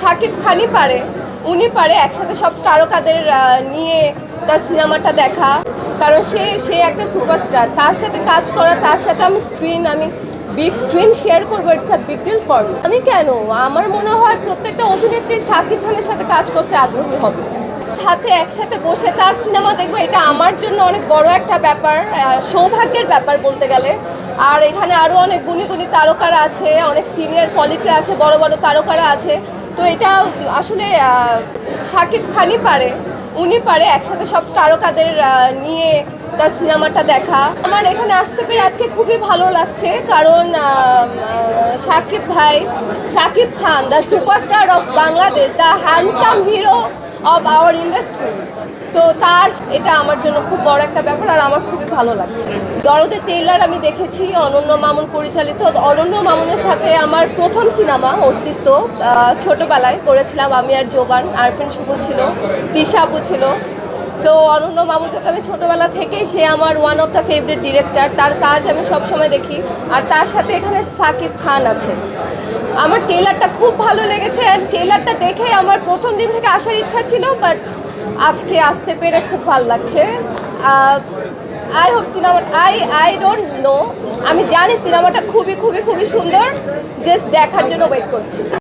শাকিব খানই পারে, উনি পারে একসাথে সব তারকাদের নিয়ে তার সিনেমাটা দেখা। কারণ সে একটা সুপারস্টার, তার সাথে কাজ করা, তার সাথে আমি বিগ স্ক্রিন শেয়ার করবো, it's a big deal for me. আমি কেন, আমার মনে হয় প্রত্যেকটা অভিনেত্রী শাকিব খানের সাথে কাজ করতে আগ্রহী হবে। সাথে একসাথে বসে তার সিনেমা দেখবো, এটা আমার জন্য অনেক বড় একটা ব্যাপার, সৌভাগ্যের ব্যাপার বলতে গেলে। আর এখানে আরও অনেক গুণী গুণী তারকারা আছে, অনেক সিনিয়র কলিগরা আছে, বড় বড় তারকারা আছে। তো এটা আসলে শাকিব খানই পারে, উনি পারে একসাথে সব তারকাদের নিয়ে তার সিনেমাটা দেখা। আমার এখানে আসতে পেরে আজকে খুবই ভালো লাগছে, কারণ Shakib Khan, the superstar of Bangladesh, the handsome hero of our industry. তো এটা আমার জন্য খুব বড় একটা ব্যাপার, আর আমার খুবই ভালো লাগছে। দরদের ট্রেইলার আমি দেখেছি, অনন্য মামুন পরিচালিত। অনন্য মামুনের সাথে আমার প্রথম সিনেমা অস্তিত্ব, ছোটবেলায় করেছিলাম আমি আর জোবান, আরফিন শুভ ছিল, তিশা আপু ছিল। সো অনন্য মামুনকে তো আমি ছোটোবেলা থেকেই, সে আমার one of the favourite director, তার কাজ আমি সবসময় দেখি। আর তার সাথে এখানে শাকিব খান আছে। আমার ট্রেলারটা খুব ভালো লেগেছে, অ্যান্ড ট্রেলারটা দেখে আমার প্রথম দিন থেকে আসার ইচ্ছা ছিল, বাট আজকে আসতে পেরে খুব ভালো লাগছে। I hope I don't know, আমি জানি সিনেমাটা খুবই খুবই খুবই সুন্দর, জাস্ট দেখার জন্য ওয়েট করছি।